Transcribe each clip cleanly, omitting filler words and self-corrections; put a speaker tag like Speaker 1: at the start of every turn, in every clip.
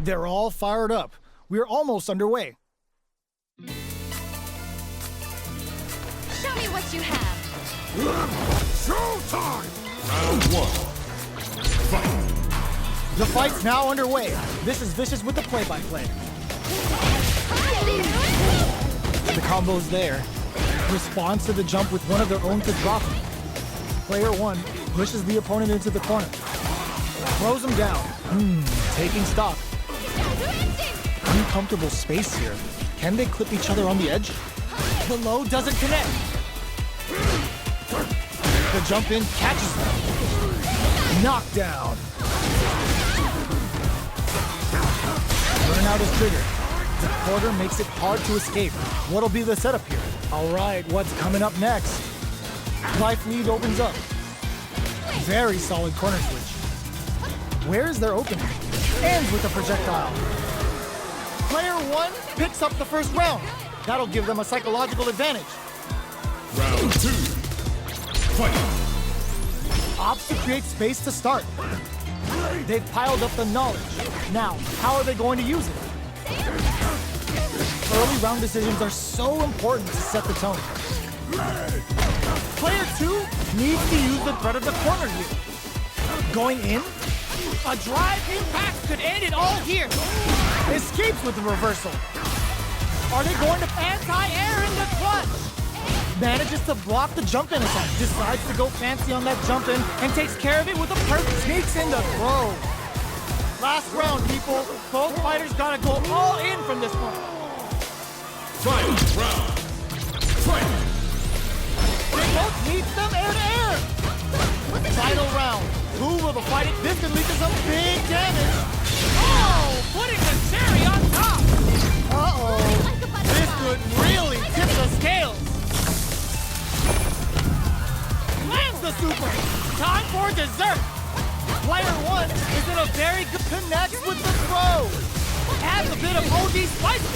Speaker 1: They're all fired up. We're almost underway.
Speaker 2: Show me what you have.
Speaker 3: Showtime! Round one. Fight!
Speaker 1: The fight's now underway. This is Vicious with the play-by-play. The combo's there. Responds to the jump with one of their own to drop him. Player one pushes the opponent into the corner. Throws him down. Taking stock. Uncomfortable space here. Can they clip each other on the edge? The low doesn't connect. The jump in catches them. Knockdown. Burnout is triggered. The quarter makes it hard to escape. What'll be the setup here? All right, what's coming up next? Life lead opens up. Very solid corner switch. Where's their opening? Ends with a projectile. Player one picks up the first round. That'll give them a psychological advantage.
Speaker 3: Round two. Fight!
Speaker 1: Opts to create space to start. They've piled up the knowledge. Now, how are they going to use it? Early round decisions are so important to set the tone. Player two needs to use the threat of the corner here. Going in? A drive impact could end it all here. Escapes with the reversal. Are they going to anti-air in the clutch? Manages to block the jump-in attack. Decides to go fancy on that jump-in and takes care of it with a perfect sneaks in the throw. Last round, people. Both fighters gotta go all in from this point.
Speaker 3: Fight! Round! Fight!
Speaker 1: They both need them air to air. Final round. Who will the fight it? This could lead to some big damage.
Speaker 4: Oh, putting the cherry on top.
Speaker 1: Uh-oh. This could really tip the scales. Lands the super. Time for dessert. Player one is in a very good connects with the throw. Adds a bit of OG spice.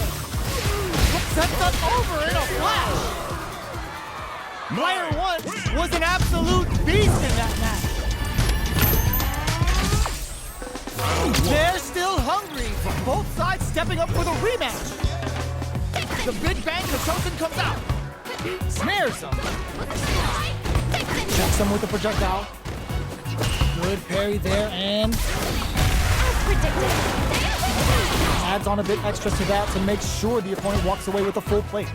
Speaker 1: Sets us over in a flash. Player one was an absolute beast in that match. They're still hungry. Both sides stepping up for the rematch. The Big Bang Kachosin comes out. Snares him. Checks him with the projectile. Good parry there and adds on a bit extra to that to make sure the opponent walks away with a full plate.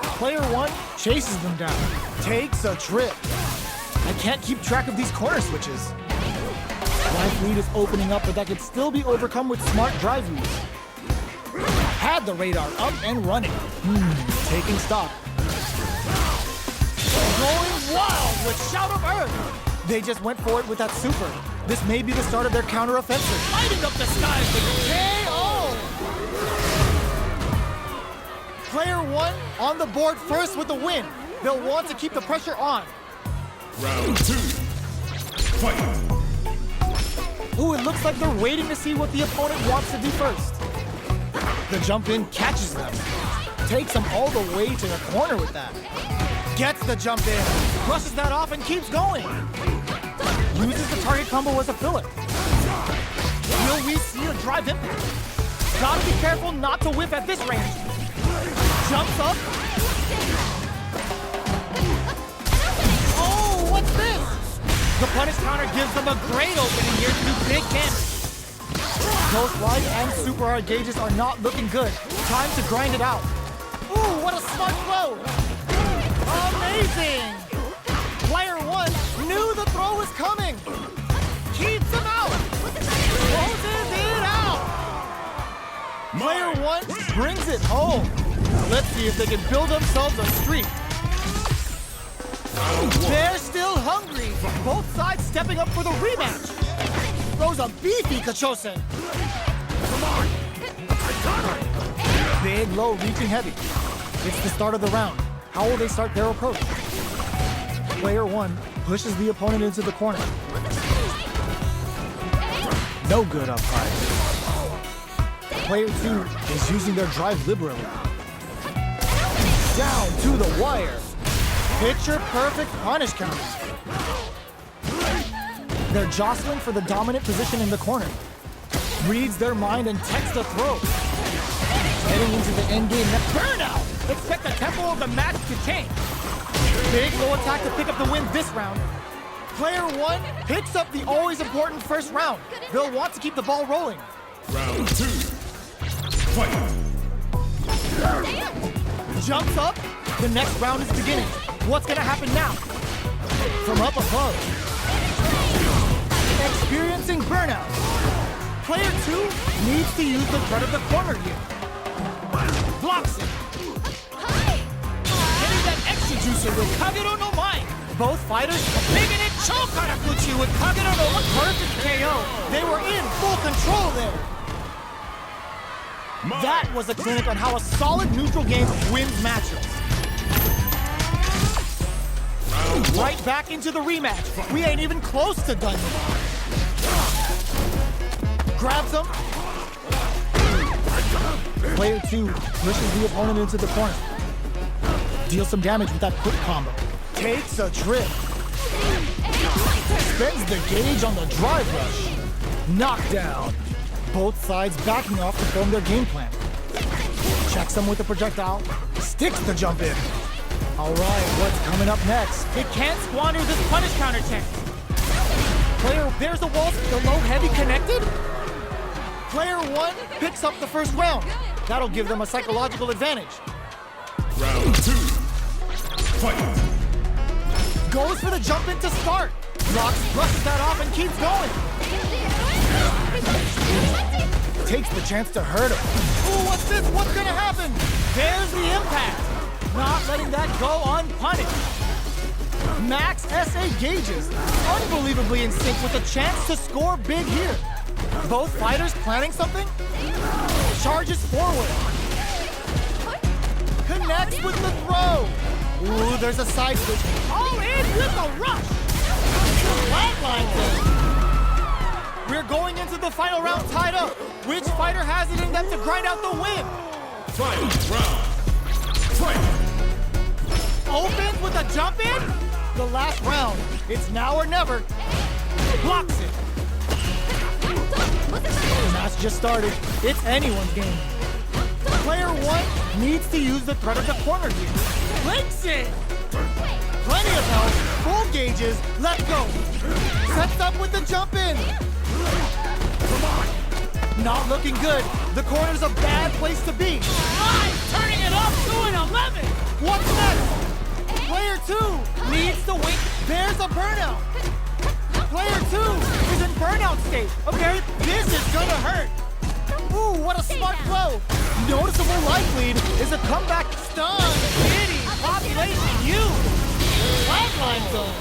Speaker 1: Player one chases them down. Takes a trip. I can't keep track of these corner switches. Life lead is opening up, but that could still be overcome with smart drive moves. Had the radar up and running. Taking stock. Going wild with Shout of Earth. They just went for it with that super. This may be the start of their counter-offensive.
Speaker 4: Lighting up the skies with
Speaker 1: KO! Player one on the board first with the win. They'll want to keep the pressure on.
Speaker 3: Round two. Fight!
Speaker 1: Ooh, it looks like they're waiting to see what the opponent wants to do first. The jump in catches them. Takes them all the way to the corner with that. Gets the jump in. Brushes that off and keeps going. Uses the target combo as a filler. Will we see a drive impact? Gotta be careful not to whiff at this range. Jumps up. Oh, what's this? The punish counter gives them a great opening here to do big damage. Ghost Ride and Super R gauges are not looking good. Time to grind it out. Ooh, what a smart throw! Amazing! Player one knew the throw was coming. Keeps him out. Closes it out. Player one brings it home. Let's see if they can build themselves a streak. They're still hungry. Both sides stepping up for the rematch. Throws a beefy Kachosin. Come on. I got her. Big low reaching heavy. It's the start of the round. How will they start their approach? Player one pushes the opponent into the corner. No good up high. Player two is using their drive liberally. Down to the wire. Picture perfect punish counter. They're jostling for the dominant position in the corner. Reads their mind and texts the throw. Heading into the end game. Burnout!
Speaker 4: Expect the tempo of the match to change.
Speaker 1: Big low attack to pick up the win this round. Player 1 picks up the always important first round. They'll want to keep the ball rolling.
Speaker 3: Round 2. Fight.
Speaker 1: Jumps up. The next round is beginning. What's gonna happen now? From up above. Experiencing burnout. Player 2 needs to use the threat of the corner here. Blocks it.
Speaker 4: Getting that extra juicer with Kagero no Mai.
Speaker 1: Both fighters
Speaker 4: Making it Chokarakuchi with Kagero no Mai.
Speaker 1: perfect KO. They were in full control there. That was a clinic on how a solid neutral game wins matchups. Right back into the rematch. We ain't even close to done yet. Grabs him. Player 2 pushes the opponent into the corner. Deals some damage with that quick combo. Takes a trip. Spends the gauge on the drive rush. Knockdown. Both sides backing off to form their game plan. Checks him with a projectile. Sticks the jump in. All right, what's coming up next?
Speaker 4: It can't squander this punish counter chance.
Speaker 1: Player, there's the wall, the low heavy connected. Player 1 picks up the first round. That'll give them a psychological advantage.
Speaker 3: Round 2. Fight.
Speaker 1: Goes for the jump in to start. Rocks brushes that off and keeps going. Takes the chance to hurt him. Ooh, what's this? What's gonna happen?
Speaker 4: There's the impact.
Speaker 1: Not letting that go unpunished. Max SA gauges, unbelievably in sync with a chance to score big here. Both fighters planning something? Charges forward. Connects with the throw. Ooh, there's a side switch.
Speaker 4: All in with the rush.
Speaker 1: Flatline thing. We're going into the final round tied up. Which fighter has it in them to grind out the win?
Speaker 3: Final round. Fight.
Speaker 1: Opens with a jump in? The last round. It's now or never. Blocks it. The match just started. It's anyone's game. Player 1 needs to use the threat of the corner here.
Speaker 4: Links it.
Speaker 1: Plenty of health, full gauges, let's go. Sets up with the jump in. Not looking good. The corner's a bad place to be.
Speaker 4: Live turning it up to an 11.
Speaker 1: What's next? Player 2 needs to win. There's a burnout. Player 2 is in burnout state. Okay, this is gonna hurt. Ooh, what a smart flow. Noticeable life lead is a comeback stun.
Speaker 4: Kitty, population you.
Speaker 1: Flatline zone.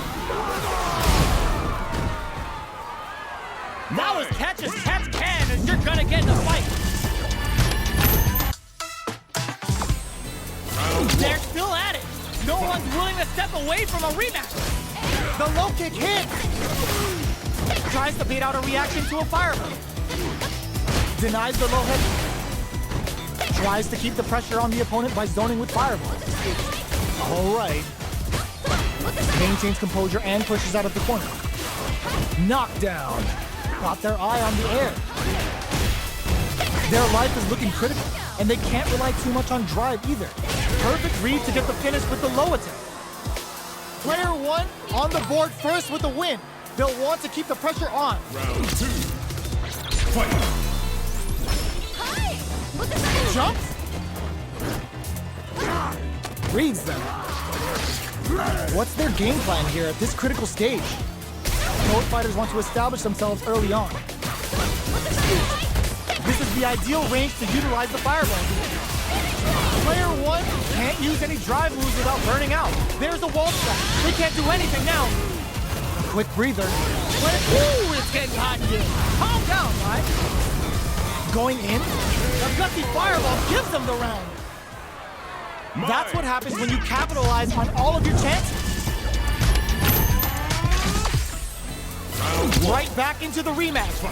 Speaker 4: Now as catch can as you're gonna get in the fight. They're still at it. No one's willing to step away from a rematch.
Speaker 1: The low kick hits. Tries to bait out a reaction to a fireball. Denies the low head. Tries to keep the pressure on the opponent by zoning with fireball. All right. Maintains composure and pushes out of the corner. Knockdown. Got their eye on the air. Their life is looking critical, and they can't rely too much on drive either. Perfect read to get the finish with the low attack. Player 1 on the board first with a win. They'll want to keep the pressure on.
Speaker 3: Round 2. Fight.
Speaker 1: Jumps. Reads them. What's their game plan here at this critical stage? Both fighters want to establish themselves early on. This is the ideal range to utilize the fireball. Player 1 can't use any drive moves without burning out. There's a wall strike. They can't do anything now. Quick breather.
Speaker 4: Ooh, it's getting hot here. Calm down, right?
Speaker 1: Going in, a gutsy fireball gives them the round. That's what happens when you capitalize on all of your chances. Right back into the rematch.